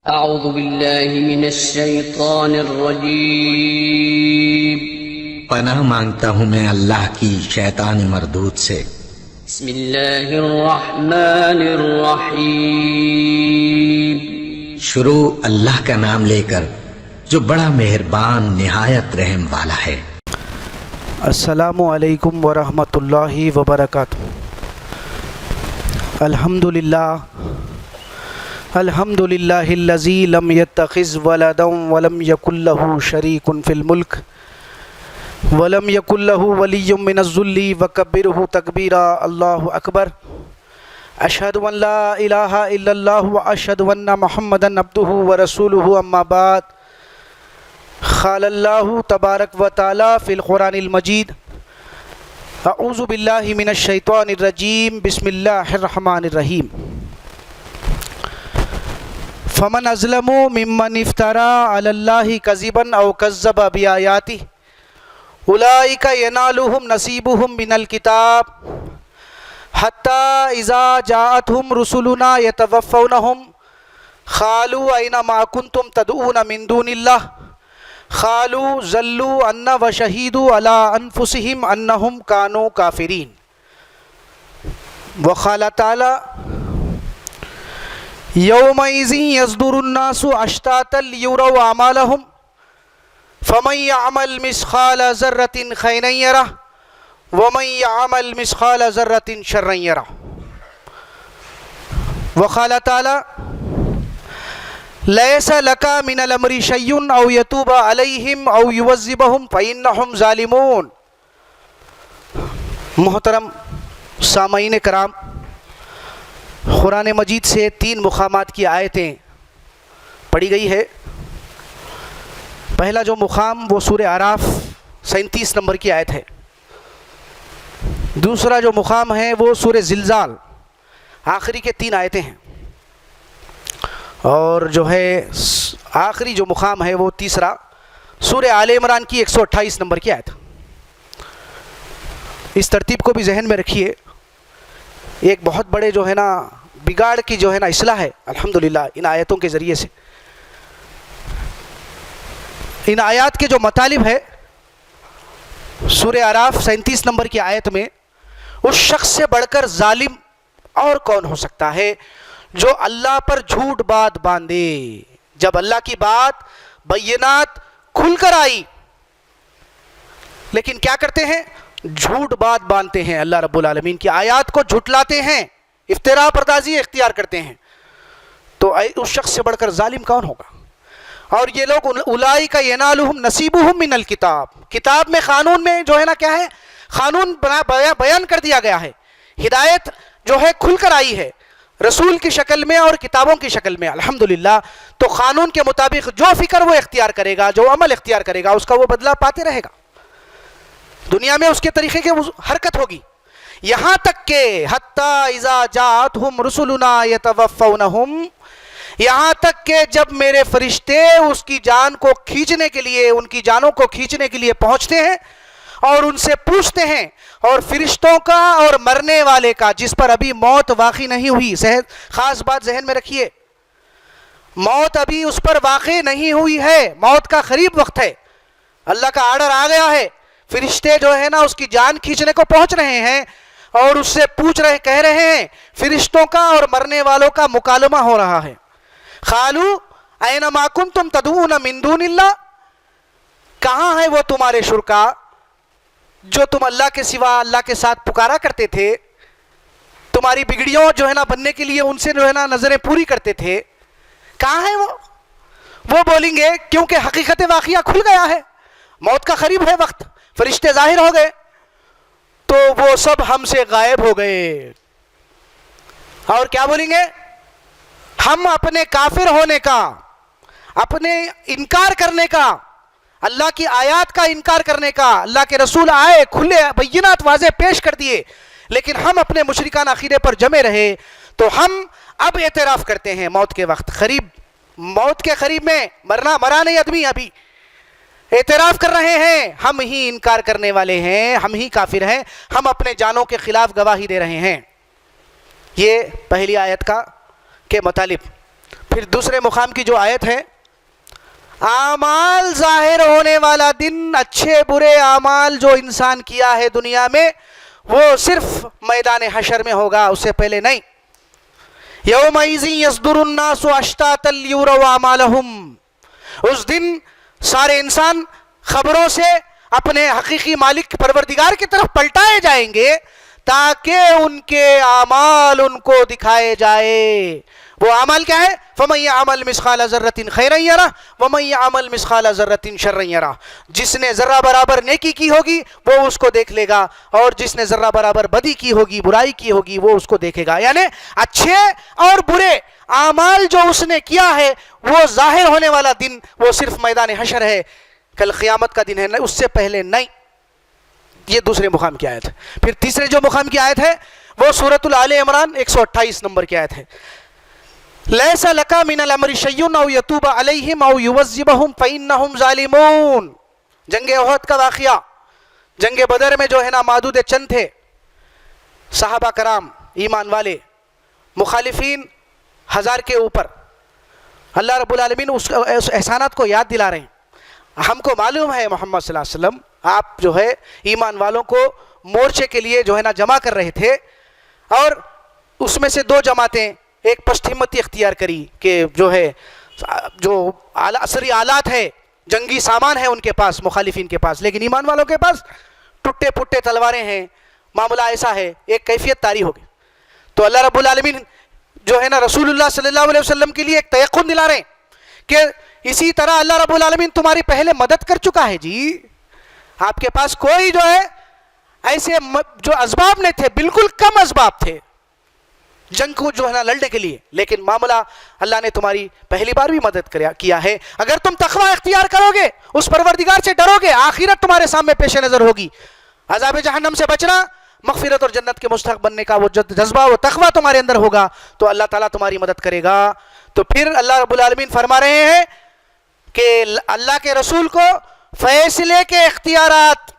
اعوذ باللہ من الشیطان الرجیم پناہ مانگتا ہوں میں اللہ کی شیطان مردود سے۔ بسم اللہ الرحمن الرحیم شروع اللہ کا نام لے کر جو بڑا مہربان نہایت رحم والا ہے۔ السلام علیکم ورحمۃ اللہ وبرکاتہ۔ الحمد للہ الذی لم یتخذ ولدا ولم یکن لہ شریک فی الملک ولم یکن لہ ولی من الذل وکبرہ تکبیرا۔ اللہ اکبر۔ اشہد ان لا الہ الا اللہ واشہد ان محمدا عبدہ ورسولہ، اما بعد۔ قال اللہ تبارک و تعالی فی القرآن المجید: اعوذ باللہ من الشیطان الرجیم، بسم اللہ الرحمن الرحیم۔ فمن اظلم ممن افترى علی اللہ کذبا او کذب بآیاتہ اولئک ینالهم نصیبهم من الکتاب حتی اذا جاءتهم رسلنا یتوفونهم قالوا این ما کنتم تدعون من دون اللہ قالوا ضلوا عنا وشہدوا علی انفسهم انہم کانوا کافرین۔ وقال تعالی: یومئذ یصدر الناس اشتاتا لیروا اعمالهم فمن یعمل مثقال ذرة خیرا یرہ ومن یعمل مثقال ذرة شرا یرہ۔ وقال تعالی: لیس لک من الامر شیء او یتوب علیہم او یعذبہم فانہم ظالمون۔ محترم سامعین کرام، قرآن مجید سے 3 مقامات کی آیتیں پڑھی گئی ہے۔ پہلا جو مقام وہ سورہ اعراف 37 نمبر کی آیت ہے۔ دوسرا جو مقام ہے وہ سورہ زلزال آخری کے 3 آیتیں ہیں، اور جو ہے آخری جو مقام ہے وہ تیسرا سورہ آل عمران کی 128 نمبر کی آیت۔ اس ترتیب کو بھی ذہن میں رکھیے۔ ایک بہت بڑے جو ہے نا بگاڑ کی جو ہے نا اصلاح ہے الحمدللہ ان آیتوں کے ذریعے سے۔ ان آیات کے جو مطالب ہے سورہ اعراف 37 نمبر کی آیت میں، اس شخص سے بڑھ کر ظالم اور کون ہو سکتا ہے جو اللہ پر جھوٹ بات باندھے۔ جب اللہ کی بات بینات کھل کر آئی لیکن کیا کرتے ہیں؟ جھوٹ بات باندھتے ہیں، اللہ رب العالمین کی آیات کو جھٹلاتے ہیں، افتراء پردازی اختیار کرتے ہیں۔ تو اس شخص سے بڑھ کر ظالم کون ہوگا؟ اور یہ لوگ اولئک ینالهم نصیبهم من الکتاب، کتاب میں قانون میں جو ہے نا کیا ہے؟ قانون بیان کر دیا گیا ہے، ہدایت جو ہے کھل کر آئی ہے رسول کی شکل میں اور کتابوں کی شکل میں الحمدللہ۔ تو قانون کے مطابق جو فکر وہ اختیار کرے گا، جو عمل اختیار کرے گا، اس کا وہ بدلہ پاتے رہے گا۔ دنیا میں اس کے طریقے کی حرکت ہوگی، یہاں تک کہ حتی اذا جاءتهم رسلنا یتوفونہم، یہاں تک کہ جب میرے فرشتے اس کی جان کو کھینچنے کے لیے، ان کی جانوں کو کھینچنے کے لیے پہنچتے ہیں اور ان سے پوچھتے ہیں، اور فرشتوں کا اور مرنے والے کا جس پر ابھی موت واقع نہیں ہوئی، خاص بات ذہن میں رکھیے، موت ابھی اس پر واقع نہیں ہوئی ہے، موت کا قریب وقت ہے، اللہ کا آرڈر آ گیا ہے، فرشتے جو ہے نا اس کی جان کھینچنے کو پہنچ رہے ہیں اور اس سے کہہ رہے ہیں، فرشتوں کا اور مرنے والوں کا مکالمہ ہو رہا ہے۔ قالوا این ما کنتم تدعون من دون اللہ، کہاں ہے وہ تمہارے شرکا جو تم اللہ کے سوا اللہ کے ساتھ پکارا کرتے تھے، تمہاری بگڑیوں جو ہے نا بننے کے لیے ان سے جو ہے نا نظریں پوری کرتے تھے، کہاں ہے وہ بولیں گے کیونکہ حقیقت واقعہ کھل گیا ہے، موت کا قریب ہے وقت، فرشتے ظاہر ہو گئے، تو وہ سب ہم سے غائب ہو گئے۔ اور کیا بولیں گے؟ ہم اپنے کافر ہونے کا، اپنے انکار کرنے کا، اللہ کی آیات کا انکار کرنے کا، اللہ کے رسول آئے کھلے بینات واضح پیش کر دیے لیکن ہم اپنے مشرکانہ عقیدے پر جمے رہے، تو ہم اب اعتراف کرتے ہیں موت کے وقت قریب، موت کے قریب میں مرا نہیں آدمی، ابھی اعتراف کر رہے ہیں ہم ہی انکار کرنے والے ہیں، ہم ہی کافر ہیں، ہم اپنے جانوں کے خلاف گواہی دے رہے ہیں۔ یہ پہلی آیت کا کے مطالب۔ پھر دوسرے مقام کی جو آیت ہے، اعمال ظاہر ہونے والا دن، اچھے برے اعمال جو انسان کیا ہے دنیا میں وہ صرف میدان حشر میں ہوگا، اس سے پہلے نہیں۔ یومئذ یصدر الناس اشتاتا لیروا اعمالہم، اس دن سارے انسان خبروں سے اپنے حقیقی مالک پروردگار کی طرف پلٹائے جائیں گے تاکہ ان کے اعمال ان کو دکھائے جائے۔ وہ اعمال کیا ہے؟ فَمَن يَعْمَلْ مِثْقَالَ ذَرَّةٍ خَيْرًا يَرَهُ وَمَن يَعْمَلْ مِثْقَالَ ذَرَّةٍ شَرًّا يَرَهُ، جس نے ذرہ برابر نیکی کی ہوگی وہ اس کو دیکھ لے گا، اور جس نے ذرہ برابر بدی کی ہوگی، برائی کی ہوگی، وہ اس کو دیکھے گا۔ یعنی اچھے اور برے اعمال جو اس نے کیا ہے وہ ظاہر ہونے والا دن وہ صرف میدان حشر ہے، کل قیامت کا دن ہے، اس سے پہلے نہیں۔ یہ دوسرے مقام کی آیت ہے۔ پھر تیسرے جو مقام کی آیت ہے وہ سورۃ آل عمران 128 نمبر کی آیت ہے، لیس لک من الامر شیء او یتوب علیہم او یعذبہم فانہم ظالمون۔ جنگ احد کا واقعہ، جنگ بدر میں جو ہے نا معدود چند تھے صحابہ کرام ایمان والے، مخالفین 1000 کے اوپر۔ اللہ رب العالمین اس احسانات کو یاد دلا رہے ہیں۔ ہم کو معلوم ہے محمد صلی اللہ علیہ وسلم آپ جو ہے ایمان والوں کو مورچے کے لیے جو ہے نا جمع کر رہے تھے، اور اس میں سے 2 جماعتیں ایک پشت ہمتی اختیار کری کہ جو ہے جو عصری آلات ہے، جنگی سامان ہے ان کے پاس، مخالفین کے پاس، لیکن ایمان والوں کے پاس ٹوٹے پھوٹے تلواریں ہیں، معاملہ ایسا ہے، ایک کیفیت طاری ہو گئی۔ تو اللہ رب العالمین جو ہے نا رسول اللہ صلی اللہ علیہ وسلم کے لیے ایک تیقن دلا رہے ہیں کہ اسی طرح اللہ رب العالمین تمہاری پہلے مدد کر چکا ہے جی، آپ کے پاس کوئی جو ہے ایسے جو اسباب نہیں تھے، بالکل کم اسباب تھے جنگ کو جو ہے نا لڑنے کے لیے، لیکن معاملہ اللہ نے تمہاری پہلی بار بھی مدد کیا ہے۔ اگر تم تقوی اختیار کرو گے، اس پروردگار سے ڈرو گے، آخرت تمہارے سامنے پیش نظر ہوگی، عذاب جہنم سے بچنا، مغفرت اور جنت کے مستحق بننے کا وہ جذبہ، وہ تقوی تمہارے اندر ہوگا تو اللہ تعالیٰ تمہاری مدد کرے گا۔ تو پھر اللہ رب العالمین فرما رہے ہیں کہ اللہ کے رسول کو فیصلے کے اختیارات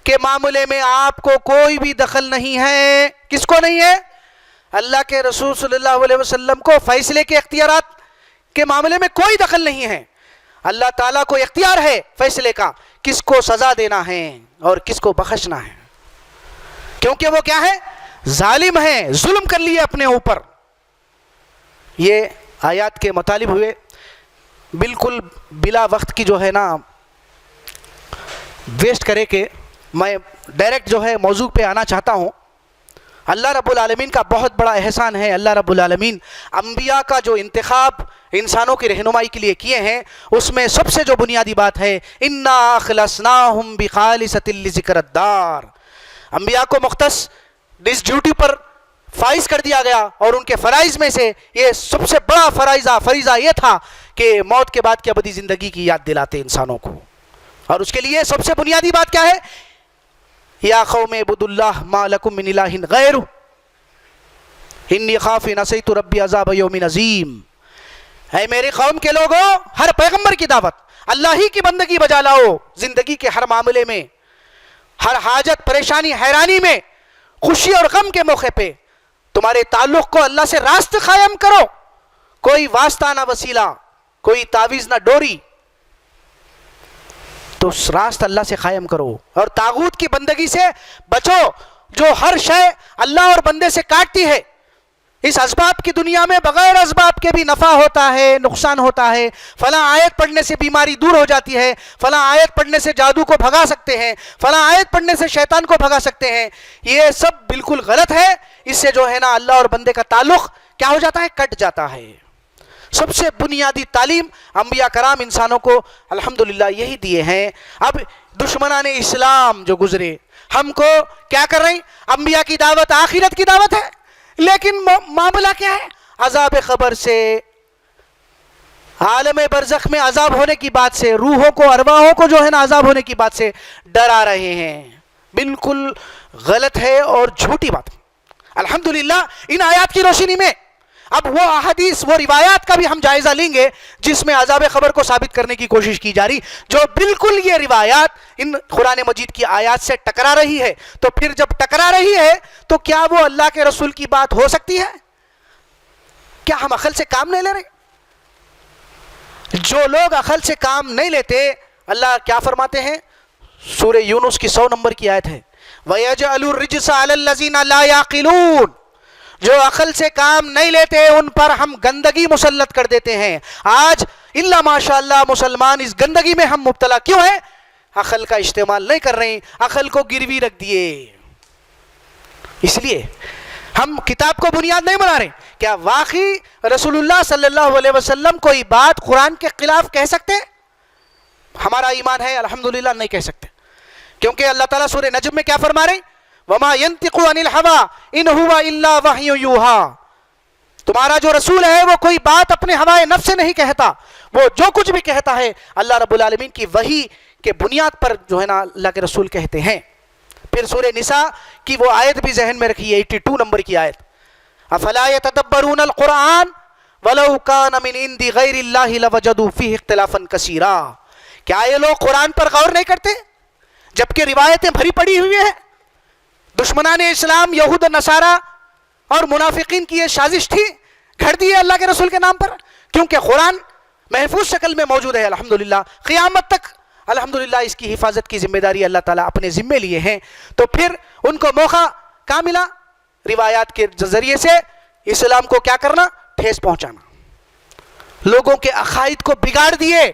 کے معاملے میں آپ کو کوئی بھی دخل نہیں ہے۔ کس کو نہیں ہے؟ اللہ کے رسول صلی اللہ علیہ وسلم کو فیصلے کے اختیارات کے معاملے میں کوئی دخل نہیں ہے۔ اللہ تعالیٰ کو اختیار ہے فیصلے کا، کس کو سزا دینا ہے اور کس کو بخشنا ہے، کیونکہ وہ کیا ہے؟ ظالم ہے، ظلم کر لیے اپنے اوپر۔ یہ آیات کے مطالب ہوئے، بالکل بلا وقت کی جو ہے نا ویسٹ کرے کہ میں ڈائریکٹ جو ہے موضوع پہ آنا چاہتا ہوں۔ اللہ رب العالمین کا بہت بڑا احسان ہے، اللہ رب العالمین انبیاء کا جو انتخاب انسانوں کی رہنمائی کے لیے کیے ہیں، اس میں سب سے جو بنیادی بات ہے انا اخلصناہم بخالصۃ لذکر الدار، انبیاء کو مختص اس ڈیوٹی پر فائز کر دیا گیا، اور ان کے فرائض میں سے یہ سب سے بڑا فریضہ یہ تھا کہ موت کے بعد کی ابدی زندگی کی یاد دلاتے انسانوں کو، اور اس کے لیے سب سے بنیادی بات کیا ہے؟ یا قوم اعبدوا اللہ ما لکم من الہ غیرہ انی خاف ان عصیت ربی عذاب یوم عظیم۔ اے میری قوم کے لوگوں، ہر پیغمبر کی دعوت اللہ ہی کی بندگی بجا لاؤ، زندگی کے ہر معاملے میں، ہر حاجت پریشانی حیرانی میں، خوشی اور غم کے موقع پہ تمہارے تعلق کو اللہ سے راست قائم کرو، کوئی واسطہ نہ وسیلہ، کوئی تعویذ نہ ڈوری، تو اس راست اللہ سے قائم کرو، اور طاغوت کی بندگی سے بچو جو ہر شے اللہ اور بندے سے کاٹتی ہے۔ اس اسباب کی دنیا میں بغیر اسباب کے بھی نفع ہوتا ہے، نقصان ہوتا ہے، فلاں آیت پڑھنے سے بیماری دور ہو جاتی ہے، فلاں آیت پڑھنے سے جادو کو بھگا سکتے ہیں، فلاں آیت پڑھنے سے شیطان کو بھگا سکتے ہیں، یہ سب بالکل غلط ہے۔ اس سے جو ہے نا اللہ اور بندے کا تعلق کیا ہو جاتا ہے؟ کٹ جاتا ہے۔ سب سے بنیادی تعلیم انبیاء کرام انسانوں کو الحمدللہ یہی دیے ہیں۔ اب دشمنان اسلام جو گزرے ہم کو کیا کر رہے ہیں؟ انبیاء کی دعوت آخرت کی دعوت ہے، لیکن معاملہ کیا ہے؟ عذاب قبر سے، عالم برزخ میں عذاب ہونے کی بات سے، روحوں کو، ارواحوں کو جو ہے نا عذاب ہونے کی بات سے ڈرا رہے ہیں۔ بالکل غلط ہے اور جھوٹی بات ہے۔ الحمدللہ ان آیات کی روشنی میں اب وہ احادیث، وہ روایات کا بھی ہم جائزہ لیں گے جس میں عذاب قبر کو ثابت کرنے کی کوشش کی جا رہی، جو بالکل یہ روایات ان قرآن مجید کی آیات سے ٹکرا رہی ہے۔ تو پھر جب ٹکرا رہی ہے تو کیا وہ اللہ کے رسول کی بات ہو سکتی ہے؟ کیا ہم عقل سے کام نہیں لے رہے؟ جو لوگ عقل سے کام نہیں لیتے، اللہ کیا فرماتے ہیں؟ سورہ یونس کی 100 نمبر کی آیت ہے، وَيَجْعَلُ الرِّجْسَ عَلَى الَّذِينَ لَا يَعْقِلُونَ، جو عقل سے کام نہیں لیتے ان پر ہم گندگی مسلط کر دیتے ہیں۔ آج اللہ ماشاء اللہ مسلمان اس گندگی میں ہم مبتلا کیوں ہیں؟ عقل کا استعمال نہیں کر رہے ہیں، عقل کو گروی رکھ دیے۔ اس لیے ہم کتاب کو بنیاد نہیں بنا رہے۔ کیا واقعی رسول اللہ صلی اللہ علیہ وسلم کوئی بات قرآن کے خلاف کہہ سکتے؟ ہمارا ایمان ہے الحمدللہ نہیں کہہ سکتے، کیونکہ اللہ تعالیٰ سورہ نجم میں کیا فرما رہے ہیں؟ وَمَا يَنْتِقُ عَنِ الْهَوَىٰ إِنْ هُوَ إِلَّا وَحْيٌ يُوحَىٰ، تمہارا جو رسول ہے وہ کوئی بات اپنے ہوائے نفس سے نہیں کہتا، وہ جو کچھ بھی کہتا ہے اللہ رب العالمین کی وحی کے بنیاد پر جو ہے نا اللہ کے رسول کہتے ہیں۔ پھر سورہ نساء کی وہ آیت بھی ذہن میں رکھیے، 82 نمبر کی آیت، افلا يتدبرون القرآن ولو كان من عند غیر اللہ لوجدوا فیہ اختلافا کثیرا، کیا یہ لوگ قرآن پر غور نہیں کرتے جبکہ روایتیں بھری پڑی ہوئی ہیں؟ دشمنان اسلام یہود و نصارہ اور منافقین کی یہ سازش تھی، گھڑ دی ہے اللہ کے رسول کے نام پر، کیونکہ قرآن محفوظ شکل میں موجود ہے الحمدللہ، قیامت تک الحمدللہ اس کی حفاظت کی ذمہ داری اللہ تعالیٰ اپنے ذمے لیے ہیں۔ تو پھر ان کو موقع کہاں ملا؟ روایات کے ذریعے سے اسلام کو کیا کرنا؟ ٹھیس پہنچانا، لوگوں کے عقائد کو بگاڑ دیے۔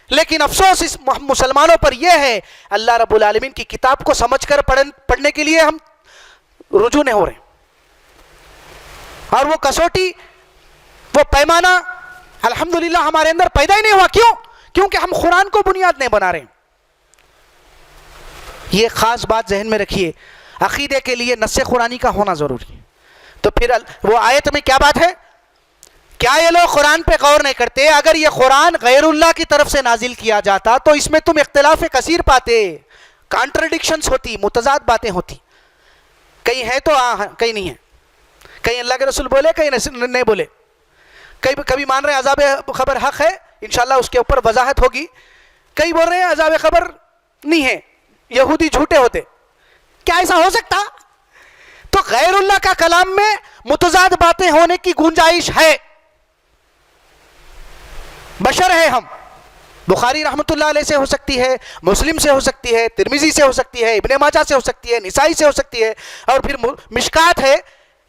لیکن افسوس اس مسلمانوں پر یہ ہے، اللہ رب العالمین کی کتاب کو سمجھ کر پڑھنے کے لیے ہم رجوع نہیں ہو رہے، اور وہ کسوٹی، وہ پیمانہ الحمدللہ ہمارے اندر پیدا ہی نہیں ہوا۔ کیوں؟ کیونکہ ہم قرآن کو بنیاد نہیں بنا رہے۔ یہ خاص بات ذہن میں رکھیے، عقیدے کے لیے نص قرآنی کا ہونا ضروری ہے۔ تو پھر وہ آیت میں کیا بات ہے؟ کیا یہ لوگ قرآن پہ غور نہیں کرتے؟ اگر یہ قرآن غیر اللہ کی طرف سے نازل کیا جاتا تو اس میں تم اختلاف کثیر پاتے، کانٹرڈکشنز ہوتی، متضاد باتیں ہوتی، کہیں ہے تو کہیں نہیں ہے، کہیں اللہ کے رسول بولے کہیں نہیں بولے، کبھی مان رہے ہیں عذاب خبر حق ہے، انشاءاللہ اس کے اوپر وضاحت ہوگی، کئی بول رہے ہیں عذاب خبر نہیں ہے، یہودی جھوٹے ہوتے۔ کیا ایسا ہو سکتا؟ تو غیر اللہ کا کلام میں متضاد باتیں ہونے کی گنجائش ہے، بشر ہے ہم، بخاری رحمۃ اللہ علیہ سے ہو سکتی ہے، مسلم سے ہو سکتی ہے، ترمذی سے ہو سکتی ہے، ابن ماجہ سے ہو سکتی ہے، نسائی سے ہو سکتی ہے، اور پھر مشکات ہے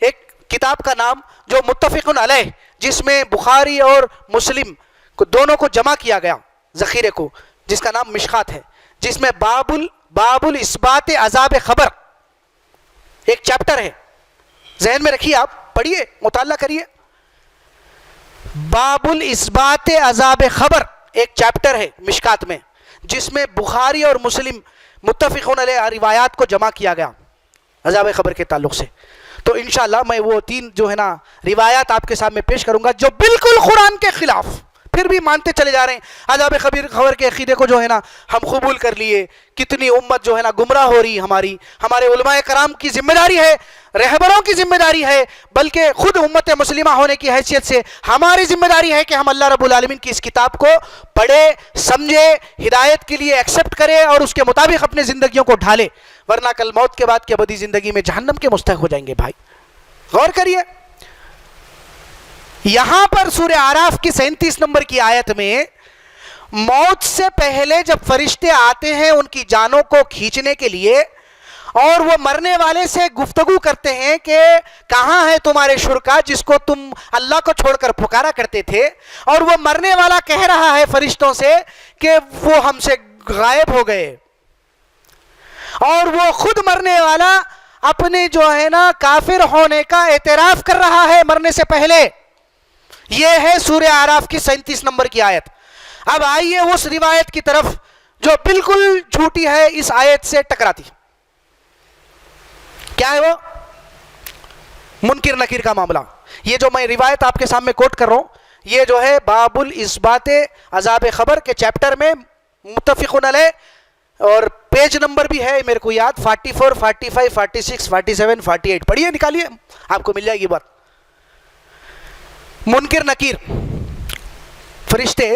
ایک کتاب کا نام جو متفق علیہ، جس میں بخاری اور مسلم کو دونوں کو جمع کیا گیا ذخیرے کو، جس کا نام مشکات ہے، جس میں باب الاثبات عذاب خبر ایک چیپٹر ہے، ذہن میں رکھیے، آپ پڑھیے، مطالعہ کریے، باب الاثبات عذاب خبر ایک چیپٹر ہے مشکات میں، جس میں بخاری اور مسلم متفقون علیہ روایات کو جمع کیا گیا عذاب خبر کے تعلق سے۔ تو انشاءاللہ میں وہ 3 جو ہے نا روایات آپ کے سامنے پیش کروں گا جو بالکل قرآن کے خلاف، پھر بھی مانتے چلے جا رہے ہیں۔ عذاب خبر کے عقیدے کو جو ہے نا ہم قبول کر لیے، کتنی امت جو ہے نا گمراہ ہو رہی، ہمارے علماء کرام کی ذمہ داری ہے، رہبروں کی ذمہ داری ہے، بلکہ خود امت مسلمہ ہونے کی حیثیت سے ہماری ذمہ داری ہے کہ ہم اللہ رب العالمین کی اس کتاب کو پڑھے، سمجھے، ہدایت کے لیے ایکسپٹ کرے اور اس کے مطابق اپنی زندگیوں کو ڈھالے، ورنہ کل موت کے بعد کی ابدی زندگی میں جہنم کے مستحق ہو جائیں گے۔ بھائی غور کریے، یہاں پر سورہ اعراف کی 37 نمبر کی آیت میں موت سے پہلے جب فرشتے آتے ہیں ان کی جانوں کو کھینچنے کے لیے، اور وہ مرنے والے سے گفتگو کرتے ہیں کہ کہاں ہے تمہارے شرکا جس کو تم اللہ کو چھوڑ کر پکارا کرتے تھے، اور وہ مرنے والا کہہ رہا ہے فرشتوں سے کہ وہ ہم سے غائب ہو گئے، اور وہ خود مرنے والا اپنے جو ہے نا کافر ہونے کا اعتراف کر رہا ہے مرنے سے پہلے۔ یہ ہے سورہ اعراف کی 37 نمبر کی آیت۔ اب آئیے اس روایت کی طرف جو بالکل جھوٹی ہے، اس آیت سے ٹکراتی۔ کیا ہے وہ؟ منکر نکیر کا معاملہ۔ یہ جو میں روایت آپ کے سامنے کوٹ کر رہا ہوں، یہ جو ہے باب الاثبات عذاب خبر کے چیپٹر میں متفقون علیہ، اور پیج نمبر بھی ہے میرے کو یاد، 44، 45، 46، 47، 48، پڑھیے، نکالیے، آپ کو مل جائے گی بات۔ منکر نکیر فرشتے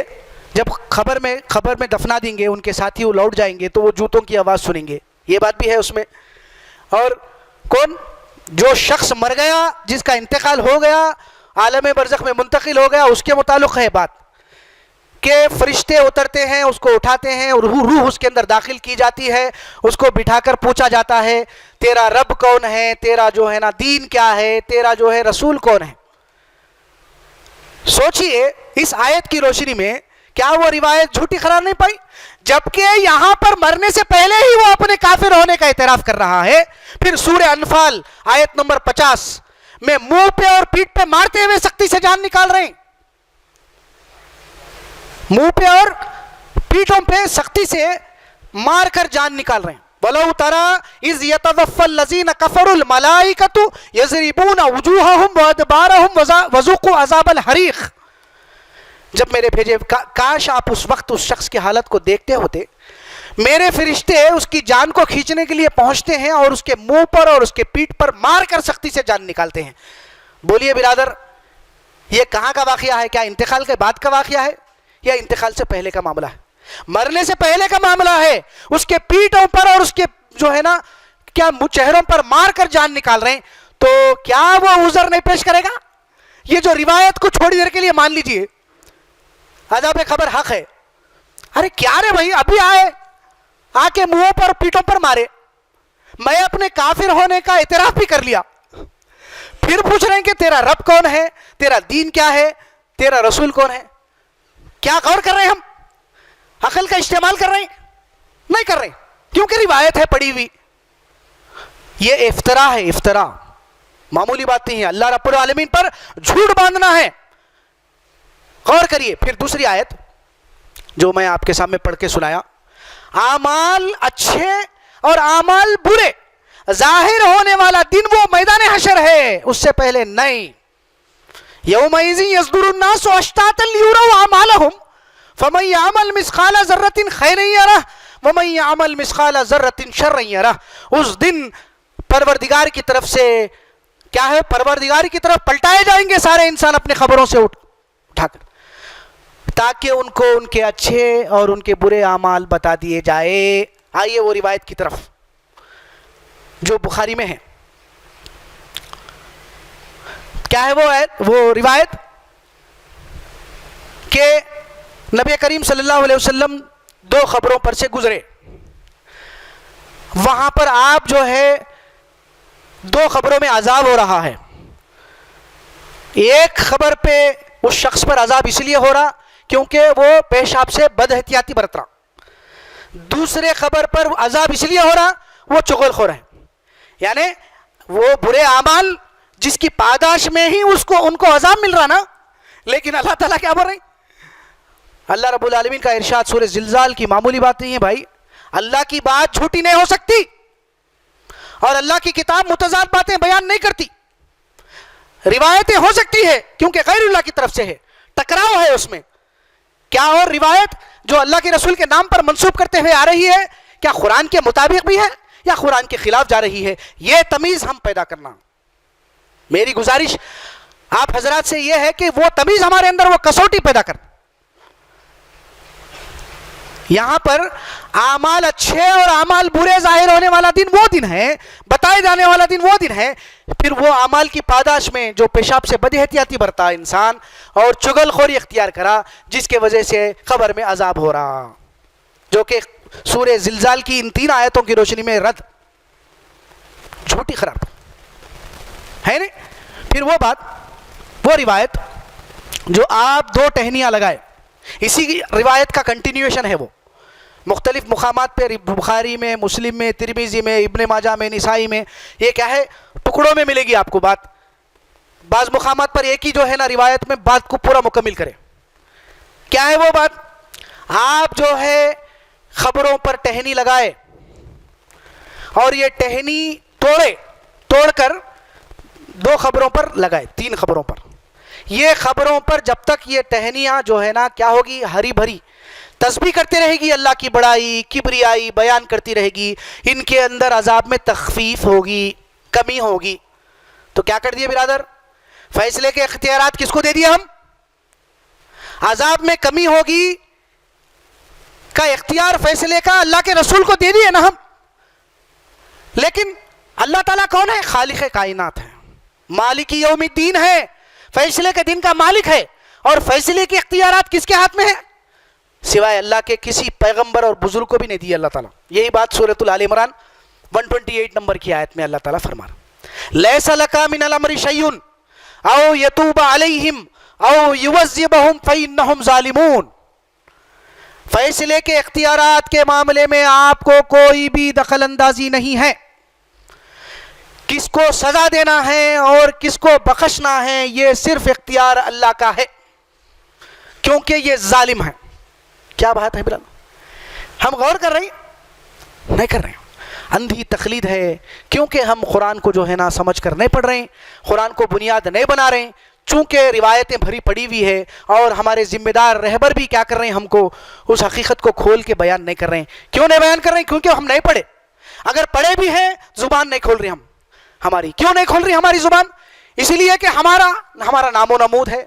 جب خبر میں دفنا دیں گے، ان کے ساتھی وہ لوٹ جائیں گے تو وہ جوتوں کی آواز سنیں گے، یہ بات بھی ہے اس میں۔ اور کون؟ جو شخص مر گیا، جس کا انتقال ہو گیا، عالم برزخ میں منتقل ہو گیا، اس کے متعلق ہے بات۔ کہ فرشتے اترتے ہیں، اس کو اٹھاتے ہیں اور روح اس کے اندر داخل کی جاتی ہے، اس کو بٹھا کر پوچھا جاتا ہے تیرا رب کون ہے، تیرا جو ہے نا دین کیا ہے، تیرا جو ہے رسول کون ہے۔ سوچئے اس آیت کی روشنی میں کیا وہ روایت جھوٹی قرار نہیں پائی؟ جبکہ یہاں پر مرنے سے پہلے ہی وہ اپنے کافر ہونے کا اعتراف کر رہا ہے۔ پھر سورہ انفال آیت نمبر 50 میں منہ پہ اور پیٹھ پہ مارتے ہوئے سختی سے جان نکال رہے ہیں، منہ پہ اور پیٹھوں پہ سختی سے مار کر جان نکال رہے ہیں۔ وَلَوْ تَرَى إِذْ يَتَوَفَّى الَّذِينَ كَفَرُوا الْمَلَائِكَةُ يَضْرِبُونَ وُجُوهَهُمْ وَأَدْبَارَهُمْ وَذُوقُوا عَذَابَ الْحَرِيقِ۔ جب میرے بھیجے کاش آپ اس وقت اس شخص کی حالت کو دیکھتے ہوتے، میرے فرشتے اس کی جان کو کھینچنے کے لیے پہنچتے ہیں اور اس کے منہ پر اور اس کے پیٹھ پر مار کر سختی سے جان نکالتے ہیں۔ بولیے برادر، یہ کہاں کا واقعہ ہے؟ کیا انتقال کے بعد کا واقعہ ہے یا انتقال سے پہلے کا معاملہ ہے؟ مرنے سے پہلے کا معاملہ ہے۔ اس کے پیٹھوں پر اور اس کے جو ہے نا کیا چہروں پر مار کر جان نکال رہے ہیں، تو کیا وہ عذر نہیں پیش کرے گا؟ یہ جو روایت کو تھوڑی دیر کے لیے مان لیجئے عذاب قبر حق ہے، ارے کیا رے بھائی، ابھی آئے آ کے منہوں پر پیٹوں پر مارے، میں اپنے کافر ہونے کا اعتراف بھی کر لیا، پھر پوچھ رہے ہیں کہ تیرا رب کون ہے، تیرا دین کیا ہے، تیرا رسول کون ہے؟ کیا غور کر رہے ہیں؟ ہم عقل کا استعمال کر رہے ہیں؟ نہیں کر رہے، کیونکہ روایت ہے پڑھی ہوئی۔ یہ افطرا ہے، افطرا، معمولی بات نہیں ہے۔ اللہ رب العالمین پر جھوٹ باندھنا ہے۔ غور کریے پھر دوسری آیت جو میں آپ کے سامنے پڑھ کے سنایا، اعمال اچھے اور اعمال برے ظاہر ہونے والا دن وہ میدان حشر ہے، اس سے پہلے نہیں۔ یومئذ یصدر الناس اشتاتا لیروا اعمالهم فمن یعمل مثقال ذرۃ خیرا یرہ ومن یعمل مثقال ذرۃ شرا یرہ۔ اس دن پروردگار کی طرف سے کیا ہے؟ پروردگار کی طرف پلٹائے جائیں گے سارے انسان اپنے خبروں سے اٹھا کر، تاکہ ان کو ان کے اچھے اور ان کے برے اعمال بتا دیے جائے۔ آئیے وہ روایت کی طرف جو بخاری میں ہے۔ کیا ہے وہ روایت کہ نبی کریم صلی اللہ علیہ وسلم دو خبروں پر سے گزرے، وہاں پر آپ جو ہے دو خبروں میں عذاب ہو رہا ہے۔ ایک خبر پہ اس شخص پر عذاب اس لیے ہو رہا کیونکہ وہ پیشاب سے بد احتیاطی برت رہا، دوسرے خبر پر عذاب اس لیے ہو رہا وہ چغل خور ہے، یعنی وہ برے اعمال جس کی پاداش میں ہی ان کو عذاب مل رہا نا۔ لیکن اللہ تعالیٰ کیا بول رہے ہیں؟ اللہ رب العالمین کا ارشاد سورہ زلزال کی معمولی بات نہیں ہے بھائی، اللہ کی بات جھوٹی نہیں ہو سکتی اور اللہ کی کتاب متضاد باتیں بیان نہیں کرتی۔ روایتیں ہو سکتی ہے کیونکہ غیر اللہ کی طرف سے ہے، ٹکراؤ ہے اس میں، کیا اور روایت جو اللہ کے رسول کے نام پر منسوب کرتے ہوئے آ رہی ہے کیا قرآن کے مطابق بھی ہے یا قرآن کے خلاف جا رہی ہے؟ یہ تمیز ہم پیدا کرنا، میری گزارش آپ حضرات سے یہ ہے کہ وہ تمیز ہمارے اندر، وہ کسوٹی پیدا کر۔ یہاں پر اعمال اچھے اور اعمال برے ظاہر ہونے والا دن وہ دن ہے، بتائے جانے والا دن وہ دن ہے، پھر وہ اعمال کی پاداش میں جو پیشاب سے بد احتیاطی برتا انسان اور چغل خوری اختیار کرا جس کے وجہ سے قبر میں عذاب ہو رہا، جو کہ سورہ زلزال کی ان 3 آیتوں کی روشنی میں رد، جھوٹی خراب ہے نہیں۔ پھر وہ بات، وہ روایت جو آپ 2 ٹہنیاں لگائے، اسی کی روایت کا کنٹینیوشن ہے، وہ مختلف مقامات پہ بخاری میں، مسلم میں، ترمذی میں، ابن ماجہ میں، نسائی میں، یہ کیا ہے ٹکڑوں میں ملے گی آپ کو بات، بعض مقامات پر ایک ہی جو ہے نا روایت میں بات کو پورا مکمل کرے۔ کیا ہے وہ بات؟ آپ جو ہے خبروں پر ٹہنی لگائے اور یہ ٹہنی توڑ کر 2 خبروں پر لگائے، 3 خبروں پر، یہ خبروں پر جب تک یہ ٹہنیاں جو ہے نا کیا ہوگی، ہری بھری تسبیح کرتی رہے گی، اللہ کی بڑائی کبریائی بیان کرتی رہے گی، ان کے اندر عذاب میں تخفیف ہوگی، کمی ہوگی۔ تو کیا کر دیے برادر؟ فیصلے کے اختیارات کس کو دے دیے؟ ہم عذاب میں کمی ہوگی کا اختیار فیصلے کا اللہ کے رسول کو دے دیے نا ہم۔ لیکن اللہ تعالیٰ کون ہے؟ خالق کائنات ہے، مالک یوم الدین ہے، فیصلے کے دن کا مالک ہے، اور فیصلے کے اختیارات کس کے ہاتھ میں ہے؟ سوائے اللہ کے کسی پیغمبر اور بزرگ کو بھی نہیں دی اللہ تعالیٰ. یہی بات سورۃ آل عمران 128 نمبر کی آیت میں اللہ تعالیٰ فرما رہا لیس لک من الامر شیء او یتوب علیہم او یعذبہم فانہم ظالمون. فیصلے کے اختیارات کے معاملے میں آپ کو کوئی بھی دخل اندازی نہیں ہے. کس کو سزا دینا ہے اور کس کو بخشنا ہے یہ صرف اختیار اللہ کا ہے، کیونکہ یہ ظالم ہے. کیا بات ہے بلال؟ ہم غور کر رہے ہیں؟ نہیں کر رہے ہیں. اندھی تقلید ہے، کیونکہ ہم قرآن کو جو ہے نا سمجھ کر نہیں پڑھ رہے ہیں، قرآن کو بنیاد نہیں بنا رہے ہیں. چونکہ روایتیں بھری پڑی ہوئی ہے اور ہمارے ذمہ دار رہبر بھی کیا کر رہے ہیں، ہم کو اس حقیقت کو کھول کے بیان نہیں کر رہے ہیں. کیوں نہیں بیان کر رہے ہیں؟ کیونکہ ہم نہیں پڑھے. اگر پڑھے بھی ہیں زبان نہیں کھول رہے ہم ہماری. کیوں نہیں کھول رہی ہماری زبان؟ اسی لیے کہ ہمارا نام و نمود ہے،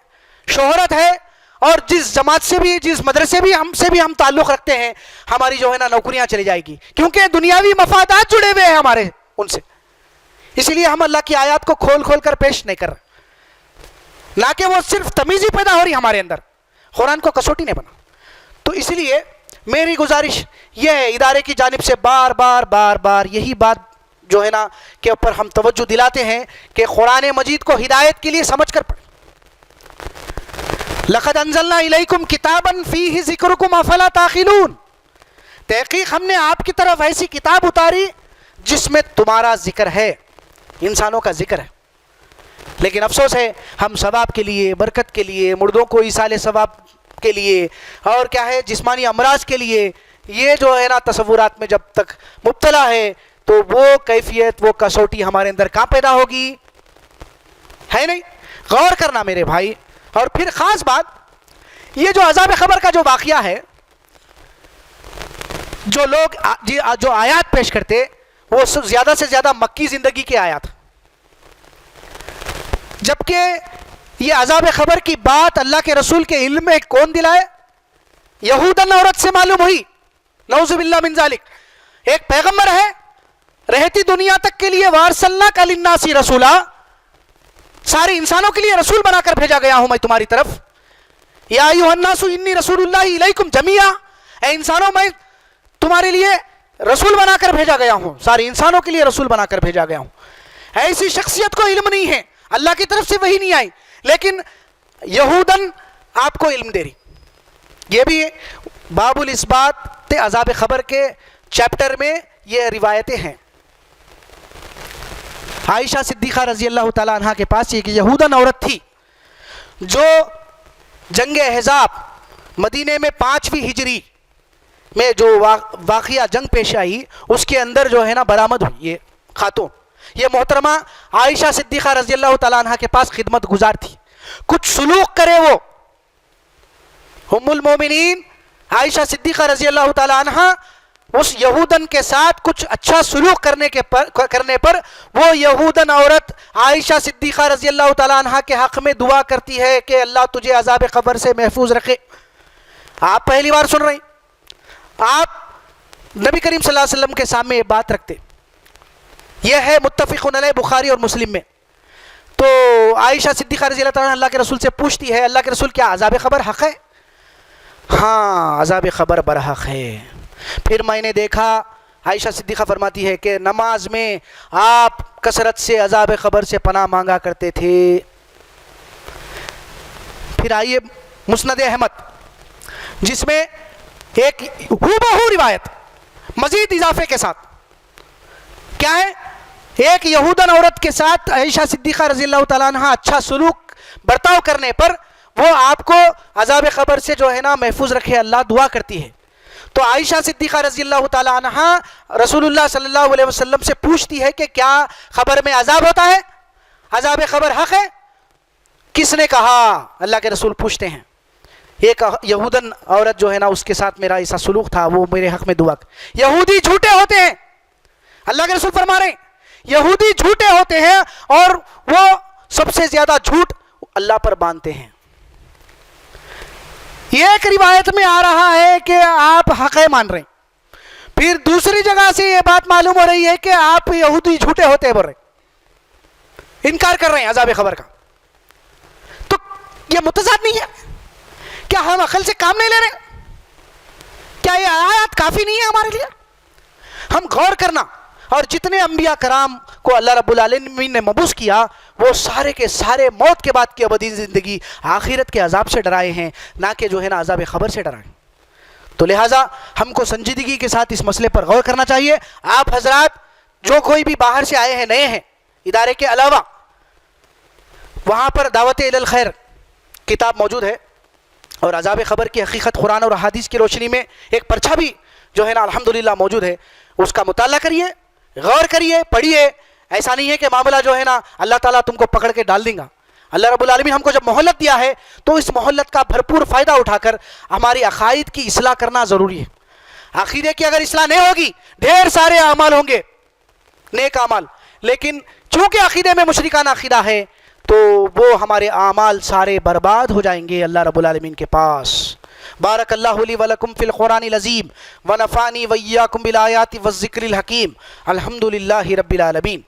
شہرت ہے، اور جس جماعت سے بھی، جس مدرسے بھی ہم تعلق رکھتے ہیں، ہماری جو ہے نا نوکریاں چلی جائے گی، کیونکہ دنیاوی مفادات جڑے ہوئے ہیں ہمارے ان سے. اسی لیے ہم اللہ کی آیات کو کھول کھول کر پیش نہیں کر رہے، نہ کہ وہ صرف تمیز ہی پیدا ہو رہی ہمارے اندر، قرآن کو کسوٹی نہیں بنا. تو اسی لیے میری گزارش یہ ہے ادارے کی جانب سے بار بار یہی بات جو ہے نا کے اوپر ہم توجہ دلاتے ہیں کہ قرآن مجید کو ہدایت کے لیے سمجھ کر پڑھیں. لقد انزلنا الیکم کتابا فیہ ذکرکم افلا تعقلون. تحقیق ہم نے آپ کی طرف ایسی کتاب اتاری جس میں تمہارا ذکر ہے، انسانوں کا ذکر ہے. لیکن افسوس ہے ہم ثواب کے لیے، برکت کے لیے، مردوں کو ایصال ثواب کے لیے، اور کیا ہے جسمانی امراض کے لیے، یہ جو ہے نا تصورات میں جب تک مبتلا ہے تو وہ کیفیت، وہ کسوٹی ہمارے اندر کہاں پیدا ہوگی؟ ہے نہیں. غور کرنا میرے بھائی. اور پھر خاص بات یہ جو عذاب خبر کا جو واقعہ ہے، جو لوگ جو آیات پیش کرتے وہ زیادہ سے زیادہ مکی زندگی کے آیات، جبکہ یہ عذاب خبر کی بات اللہ کے رسول کے علم میں کون دلائے؟ یہودن عورت سے معلوم ہوئی، نعوذ باللہ من ذالک. ایک پیغمبر ہے رہتی دنیا تک کے لیے، وارسلناک للناس رسولا، سارے انسانوں کے لیے رسول بنا کر بھیجا گیا ہوں میں تمہاری طرف. یا ایھا الناس انی رسول اللہ الیکم جمیعا، اے انسانوں میں تمہارے لیے رسول بنا کر بھیجا گیا ہوں، سارے انسانوں کے لیے رسول بنا کر بھیجا گیا ہوں. ایسی شخصیت کو علم نہیں ہے، اللہ کی طرف سے وحی نہیں آئی، لیکن یہودن آپ کو علم دے رہی. یہ بھی باب الاثبات عذاب خبر کے چیپٹر میں یہ روایتیں ہیں. عائشہ صدیقہ رضی اللہ تعالیٰ عنہ کے پاس ایک یہودن عورت تھی جو جنگ احزاب مدینے میں 5ویں ہجری میں جو واقعہ جنگ پیش آئی اس کے اندر جو ہے نا برآمد ہوئی. یہ خاتون، یہ محترمہ عائشہ صدیقہ رضی اللہ تعالیٰ عنہ کے پاس خدمت گزار تھی. کچھ سلوک کرے وہ ام المومنین عائشہ صدیقہ رضی اللہ تعالیٰ عنہ اس یہودن کے ساتھ کچھ اچھا سلوک کرنے پر وہ یہودن عورت عائشہ صدیقہ رضی اللہ تعالیٰ عنہ کے حق میں دعا کرتی ہے کہ اللہ تجھے عذاب قبر سے محفوظ رکھے. آپ پہلی بار سن رہے ہیں، آپ نبی کریم صلی اللہ علیہ وسلم کے سامنے یہ بات رکھتے. یہ ہے متفق علیہ بخاری اور مسلم میں. تو عائشہ صدیقہ رضی اللہ تعالیٰ عنہ اللہ کے رسول سے پوچھتی ہے، اللہ کے رسول کیا عذاب خبر حق ہے؟ ہاں عذاب خبر برحق ہے. پھر میں نے دیکھا، عائشہ صدیقہ فرماتی ہے کہ نماز میں آپ کثرت سے عذاب خبر سے پناہ مانگا کرتے تھے. پھر آئیے مسند احمد جس میں ایک ہو روایت مزید اضافے کے ساتھ کیا ہے، ایک یہودن عورت کے ساتھ عائشہ صدیقہ رضی اللہ تعالیٰ عنہ اچھا سلوک برتاؤ کرنے پر وہ آپ کو عذاب قبر سے جو ہے نا محفوظ رکھے، اللہ دعا کرتی ہے. تو عائشہ صدیقہ رضی اللہ تعالیٰ عنہ رسول اللہ صلی اللہ علیہ وسلم سے پوچھتی ہے کہ کیا خبر میں عذاب ہوتا ہے؟ عذاب خبر حق ہے؟ کس نے کہا؟ اللہ کے رسول پوچھتے ہیں. ایک یہودن عورت جو ہے نا اس کے ساتھ میرا ایسا سلوک تھا، وہ میرے حق میں دعا. یہودی جھوٹے ہوتے ہیں، اللہ کے رسول فرما رہے ہیں یہودی جھوٹے ہوتے ہیں اور وہ سب سے زیادہ جھوٹ اللہ پر باندھتے ہیں. ایک روایت میں آ رہا ہے کہ آپ حق مان رہے ہیں، پھر دوسری جگہ سے یہ بات معلوم ہو رہی ہے کہ آپ یہودی جھوٹے ہوتے بول رہے، انکار کر رہے ہیں عذاب خبر کا. تو یہ متضاد نہیں ہے؟ کیا ہم عقل سے کام نہیں لے رہے؟ کیا یہ آیات کافی نہیں ہے ہمارے لیے؟ ہم غور کرنا. اور جتنے انبیاء کرام کو اللہ رب العالمین نے مبعوث کیا وہ سارے کے سارے موت کے بعد کی ابدی زندگی آخرت کے عذاب سے ڈرائے ہیں، نہ کہ جو ہے نا عذاب خبر سے ڈرائے. تو لہٰذا ہم کو سنجیدگی کے ساتھ اس مسئلے پر غور کرنا چاہیے. آپ حضرات جو کوئی بھی باہر سے آئے ہیں، نئے ہیں ادارے کے علاوہ، وہاں پر دعوت الی الخیر کتاب موجود ہے، اور عذاب خبر کی حقیقت قرآن اور احادیث کی روشنی میں ایک پرچہ بھی جو ہے نا الحمدللہ موجود ہے. اس کا مطالعہ کریے، غور کریے، پڑھیے. ایسا نہیں ہے کہ معاملہ جو ہے نا اللہ تعالیٰ تم کو پکڑ کے ڈال دیں گا. اللہ رب العالمین ہم کو جب مہلت دیا ہے تو اس مہلت کا بھرپور فائدہ اٹھا کر ہماری عقائد کی اصلاح کرنا ضروری ہے. عقیدے کی اگر اصلاح نہیں ہوگی، ڈھیر سارے اعمال ہوں گے، نیک اعمال، لیکن چونکہ عقیدے میں مشرکانہ عقیدہ ہے تو وہ ہمارے اعمال سارے برباد ہو جائیں گے اللہ رب العالمین کے پاس. بارک اللہ لی ولکم فی القرآن العظیم ونفعنی وإیاکم بالآیات والذکر الحکیم. الحمدللہ رب العالمین.